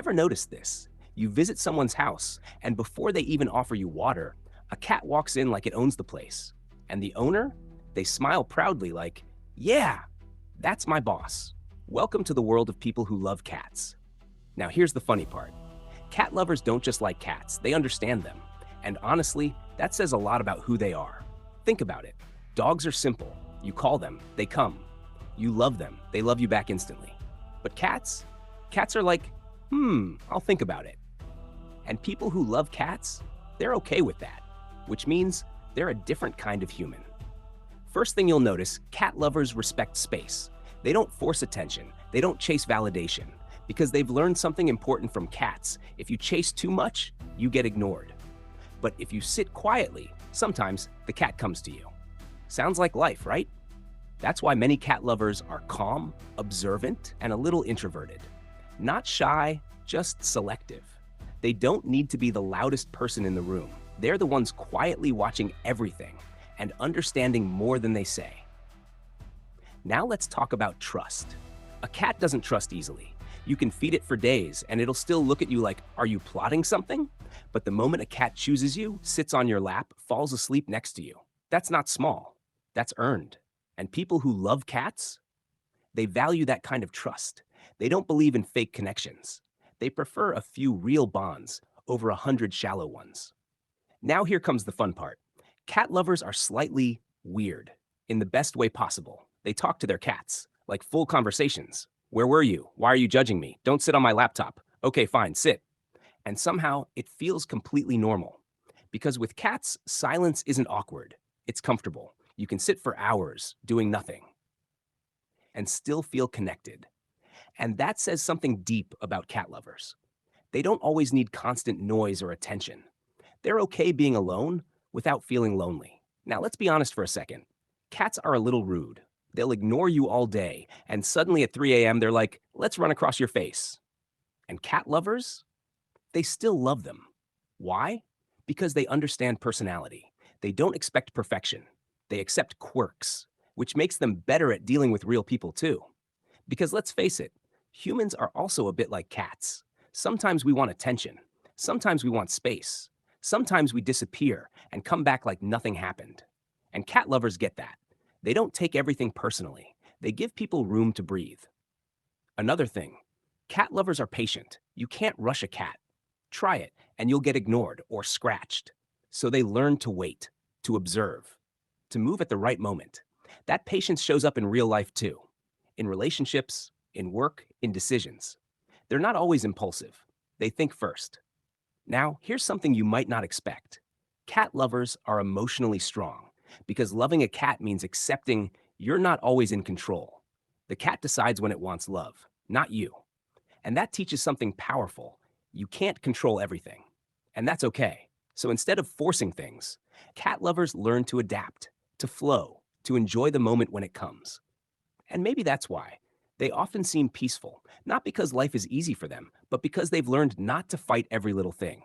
Ever notice this? You visit someone's house, and before they even offer you water, a cat walks in like it owns the place. And the owner? They smile proudly, like, yeah, that's my boss. Welcome to the world of people who love cats. Now, here's the funny part. Cat lovers don't just like cats, they understand them. And honestly, that says a lot about who they are. Think about it. Dogs are simple. You call them, they come. You love them, they love you back instantly. But cats? Cats are like, I'll think about it. And people who love cats, they're okay with that, which means they're a different kind of human. First thing you'll notice, cat lovers respect space. They don't force attention, they don't chase validation, because they've learned something important from cats. If you chase too much, you get ignored. But if you sit quietly, sometimes the cat comes to you. Sounds like life, right? That's why many cat lovers are calm, observant, and a little introverted. Not shy, just selective. They don't need to be the loudest person in the room. They're the ones quietly watching everything and understanding more than they say. Now let's talk about trust. A cat doesn't trust easily. You can feed it for days and it'll still look at you like, are you plotting something? But the moment a cat chooses you, sits on your lap, falls asleep next to you, that's not small. That's earned. And people who love cats, they value that kind of trust. They don't believe in fake connections. They prefer a few real bonds over 100 shallow ones. Now here comes the fun part. Cat lovers are slightly weird in the best way possible. They talk to their cats, like full conversations. Where were you? Why are you judging me? Don't sit on my laptop. Okay, fine, sit. And somehow it feels completely normal. Because with cats, silence isn't awkward. It's comfortable. You can sit for hours doing nothing and still feel connected. And that says something deep about cat lovers. They don't always need constant noise or attention. They're okay being alone without feeling lonely. Now, let's be honest for a second. Cats are a little rude. They'll ignore you all day, and suddenly at 3 a.m., they're like, let's run across your face. And cat lovers, they still love them. Why? Because they understand personality. They don't expect perfection. They accept quirks, which makes them better at dealing with real people too. Because let's face it, humans are also a bit like cats. Sometimes we want attention. Sometimes we want space. Sometimes we disappear and come back like nothing happened. And cat lovers get that. They don't take everything personally. They give people room to breathe. Another thing, cat lovers are patient. You can't rush a cat. Try it, and you'll get ignored or scratched. So they learn to wait, to observe, to move at the right moment. That patience shows up in real life too, in relationships, in work, in decisions. They're not always impulsive. They think first. Now, here's something you might not expect. Cat lovers are emotionally strong because loving a cat means accepting you're not always in control. The cat decides when it wants love, not you. And that teaches something powerful. You can't control everything. And that's okay. So instead of forcing things, cat lovers learn to adapt, to flow, to enjoy the moment when it comes. And maybe that's why they often seem peaceful, not because life is easy for them, but because they've learned not to fight every little thing.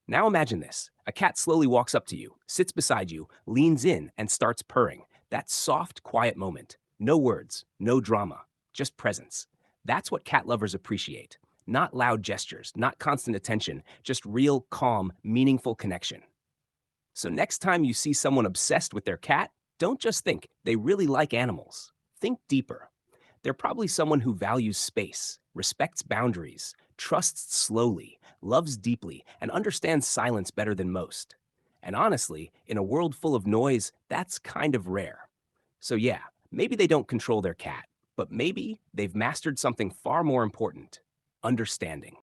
Now imagine this. A cat slowly walks up to you, sits beside you, leans in, and starts purring. That soft, quiet moment. No words, no drama, just presence. That's what cat lovers appreciate. Not loud gestures, not constant attention, just real, calm, meaningful connection. So next time you see someone obsessed with their cat, don't just think they really like animals. Think deeper. They're probably someone who values space, respects boundaries, trusts slowly, loves deeply, and understands silence better than most. And honestly, in a world full of noise, that's kind of rare. So yeah, maybe they don't control their cat, but maybe they've mastered something far more important: understanding.